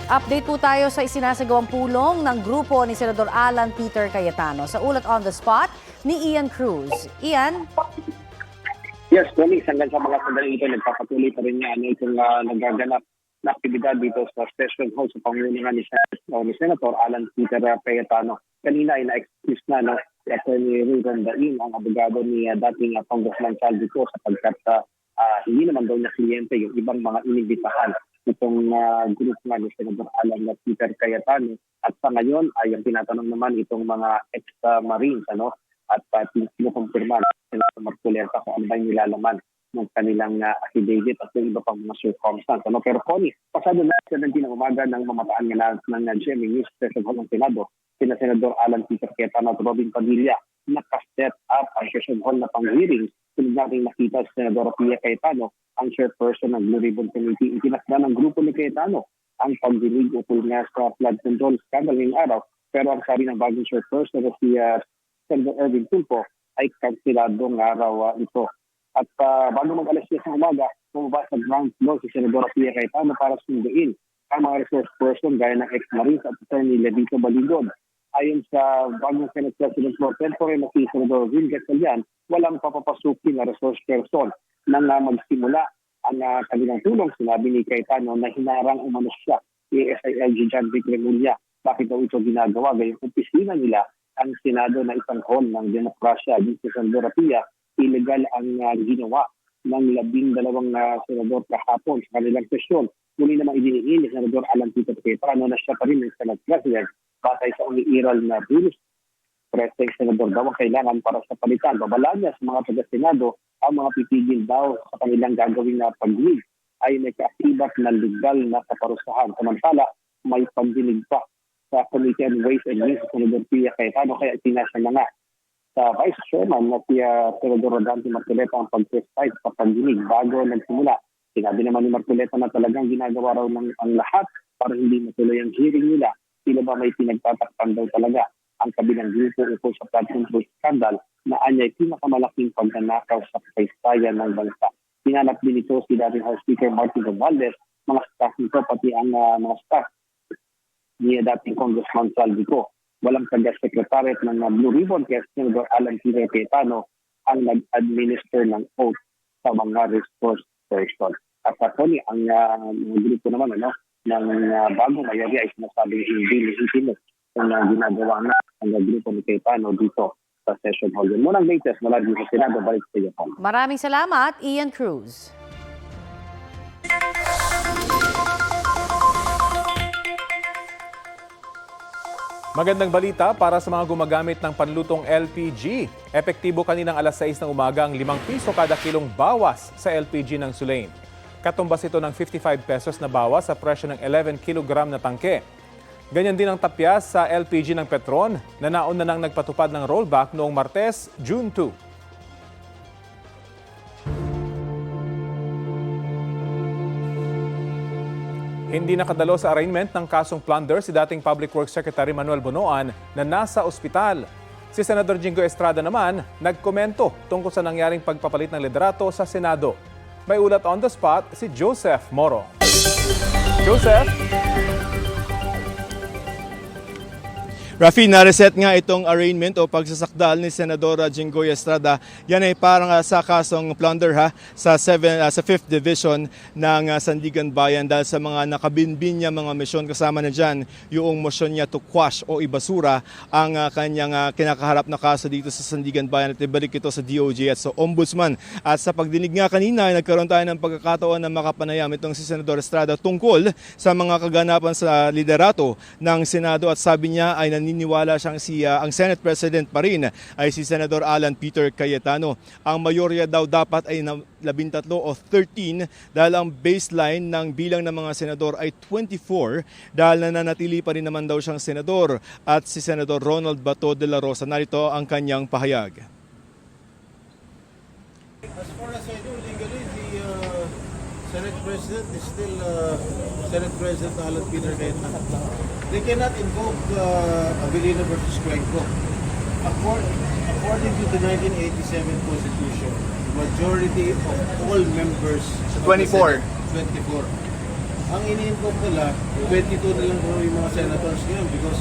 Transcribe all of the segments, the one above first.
Update po tayo sa isinasagawang pulong ng grupo ni Senador Alan Peter Cayetano sa ulat on the spot ni Ian Cruz. Ian? Yes, Tony, hanggang sa mga sandali ito, nagpapatuloy pa rin niya itong nagaganap na aktibidad dito sa Special Hall sa pangunahan ni Senator Alan Peter Cayetano. Kanina ay na-excuse na si Atty. Ron Dain, ang abogado ni dating Congressman Saldico sapagkat hindi naman daw niya kliyente yung ibang mga inibitahan itong group nga ni Senator Alan Peter Cayetano. At sa ngayon ay ang tinatanong naman itong mga ex-marines at kinukumpirma ni Senator Marcoleta kung ano ba yung nilalaman ng kanilang affidavit at yung iba pang mga circumstance. Pero Connie, pasado na 17 ng umaga ng mamataan ng GMA News Special Hall ng Senado, sina Senador Alan Peter Cayetano at Robin Padilla nakaset up ang Special Hall na pang-hearings. Sunod natin nakita si Senadora Pia Cayetano, ang chairperson ng Blue Ribbon Committee. Itinakda ng grupo ni Cayetano ang pagdinig ukol nga sa flood control scandal ngayong araw. Pero ang sabi ng bagong chairperson na si Senator Erwin Tulfo ay kansiladong araw ito. At bago mag-alas 10 ng umaga, bumaba sa ground floor si Senadora Pia Cayetano para sunduin ang mga resource person gaya ng ex-marines at Attorney Levito Baligod. Ayon sa bagong Senate President Pro Tempore na si Senador Will Gatchalian, walang papapasukin na resource person nang magsimula ang kanilang tulong. Sinabi ni Cayetano na hinarang umano siya ni SILG John Vic Remulla. Bakit daw ito ginagawa? Gayong opisina nila ang Senado na isang hall ng demokrasya. Dito sa Senadora Pia, illegal ang ginawa ng 12 senador kahapon sa kanilang sesyon. Muli namang idiniin ni Senador Alan Peter Cayetano na siya pa rin ng Senate President batay sa umiiral na rules. Preseng senador daw ang kailangan para sa palitan. Babala niya sa mga taga-Senado ang mga pipigil daw sa kanilang gagawin na pagdinig ay may kaakibat na legal na kaparusahan. Samantala, may pagdinig pa sa Committee on Ways and Means sa Senador Pia Cayetano kaya itinasa na nga sa Vice Chairman na si Senador Rodante Marcoleta ang pag-preside sa pagdinig bago nagsimula. Sinabi naman ni Marcoleta na talagang ginagawa raw ng ang lahat para hindi matuloy ang hearing nila. Sila ba may pinagtatakpan daw talaga ang kabilang grupo ukol sa flood control scandal na anya'y pinakamalaking pagnanakaw sa kasaysayan ng bansa. Hinanap din ito si dating House Speaker Martin Romualdez, mga staff nito pati ang mga staff ni dating Congressman Saldico. Walang taga-secretariat ng Blue Ribbon kaya Senator Alan Peter Cayetano ang nag-administer ng oath sa mga resource person. At actually, ang grupo naman ng bagong mayari ay sinasabing hindi legitimate kung ginagawa na ang grupo ni Cayetano dito sa session hall. Yun muna ang latest mula dito sa Senado. Balik sa iyo, Paul. Maraming salamat, Ian Cruz. Magandang balita para sa mga gumagamit ng panlutong LPG. Epektibo kaninang alas 6 ng umaga ang 5 piso kada kilong bawas sa LPG ng Sulain. Katumbas ito ng 55 pesos na bawas sa presyo ng 11 kilogram na tangke. Ganyan din ang tapya sa LPG ng Petron na nauna nang nagpatupad ng rollback noong Martes, June 2. Hindi nakadalo sa arraignment ng kasong plunder si dating Public Works Secretary Manuel Bonoan na nasa ospital. Si Senador Jingo Estrada naman nagkomento tungkol sa nangyaring pagpapalit ng liderato sa Senado. May ulat on the spot si Joseph Moro. Joseph? Rafi, na-reset nga itong arraignment o pagsasakdal ni Senadora Jinggoy Estrada. Yan ay parang sa kasong plunder sa 5th Division ng Sandigan Bayan dahil sa mga nakabinbin niya mga misyon. Kasama na dyan yung motion niya to quash o ibasura ang kanyang kinakaharap na kaso dito sa Sandigan Bayan at ibalik ito sa DOJ at sa Ombudsman. At sa pagdinig nga kanina, nagkaroon tayo ng pagkakataon na makapanayam itong si Senador Estrada tungkol sa mga kaganapan sa liderato ng Senado at sabi niya ay naniniwala siyang ang Senate President pa rin ay si Senador Alan Peter Cayetano. Ang mayorya daw dapat ay 13 o 13 dahil ang baseline ng bilang ng mga senador ay 24 dahil nananatili pa rin naman daw siyang senador at si Senador Ronald Bato de la Rosa. Narito ang kanyang pahayag. As far as I know, legally, the Senate President is still Senate President Alan Peter Cayetano. They cannot invoke Abilino versus Cuenco. According to the 1987 Constitution, the majority of all members 24. 24 ang ini-invoke nila, 22 na lang po yung mga senators ngayon because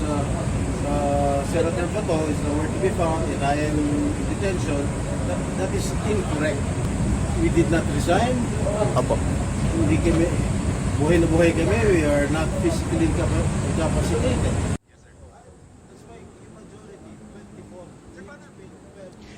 Senator Bato is nowhere to be found and I am in detention. That is incorrect. We did not resign. Apo. Hindi kami, buhay na buhay kami. We are not physically incapacitated.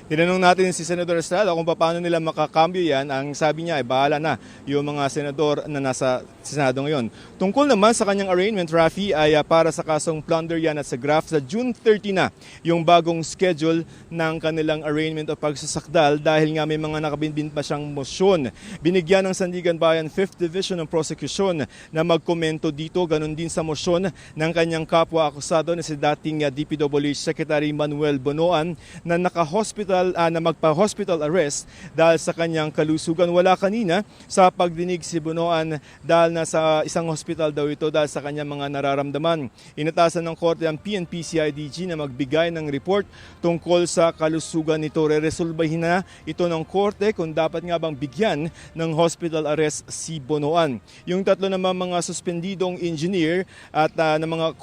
Tinanong natin si Senador Estrada kung paano nila makakambyo yan. Ang sabi niya ay bahala na yung mga senador na nasa Senado ngayon. Tungkol naman sa kanyang arraignment, Rafi, ay para sa kasong plunder yan at sa graft. Sa June 30 na yung bagong schedule ng kanilang arraignment o pagsasakdal dahil nga may mga nakabinbin pa siyang motion. Binigyan ng Sandigan Bayan 5th Division ng Prosecution na magkomento dito. Ganon din sa motion ng kanyang kapwa-akusado na si dating DPWH Secretary Manuel Bonoan na naka-hospital na magpa-hospital arrest dahil sa kanyang kalusugan. Wala kanina sa pagdinig si Bonoan dahil nasa isang hospital daw ito dahil sa kanyang mga nararamdaman. Inatasan ng korte ang PNP-CIDG na magbigay ng report tungkol sa kalusugan nito. Re-resolbahin na ito ng korte kung dapat nga bang bigyan ng hospital arrest si Bonoan. Yung tatlo naman mga suspendidong engineer at na mga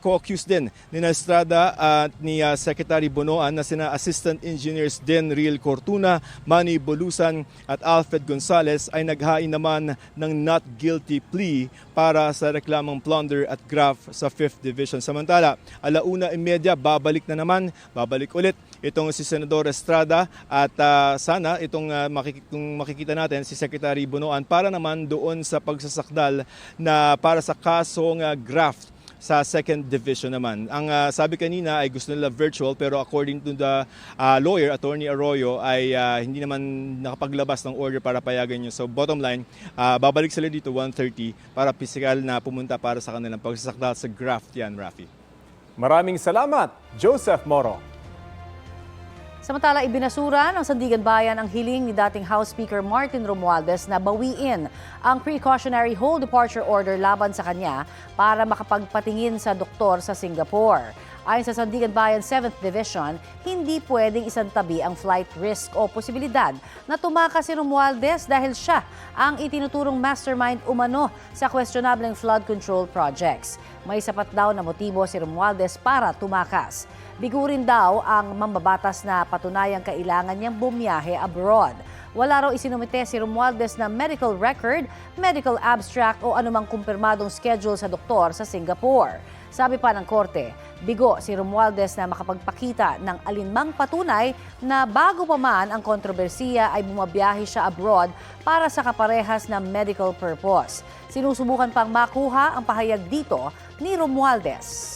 co-accused din ni Estrada at ni Secretary Bonoan na sina Assistant Engineers Den Riel Cortuna, Manny Bolusan at Alfred Gonzales ay naghain naman ng not guilty plea para sa reklamang plunder at graft sa 5th Division. Samantala, 1:30 babalik ulit itong si Senador Estrada at sana itong makikita natin si Secretary Bonoan para naman doon sa pagsasakdal na para sa kasong graft sa 2nd Division naman. Ang sabi kanina ay gusto nila virtual pero according to the lawyer, Attorney Arroyo, ay hindi naman nakapaglabas ng order para payagan nyo. So bottom line, babalik sila dito 1:30 para physical na pumunta para sa kanilang pagsasakdal sa graft yan, Rafi. Maraming salamat, Joseph Moro. Samantala, ibinasura ng Sandigan Bayan ang hiling ni dating House Speaker Martin Romualdez na bawiin ang precautionary hold departure order laban sa kanya para makapagpatingin sa doktor sa Singapore. Ayon sa Sandigan Bayan 7th Division, hindi pwedeng isantabi ang flight risk o posibilidad na tumakas si Romualdez dahil siya ang itinuturong mastermind umano sa questionableng flood control projects. May sapat daw na motibo si Romualdez para tumakas. Bigurin daw ang mambabatas na patunayang kailangan niyang bumiyahe abroad. Wala raw isinumite si Romualdez na medical record, medical abstract o anumang kumpirmadong schedule sa doktor sa Singapore. Sabi pa ng korte, bigo si Romualdez na makapagpakita ng alinmang patunay na bago pa man ang kontrobersiya ay bumabiyahe siya abroad para sa kaparehas na medical purpose. Sinusubukan pang makuha ang pahayag dito ni Romualdez.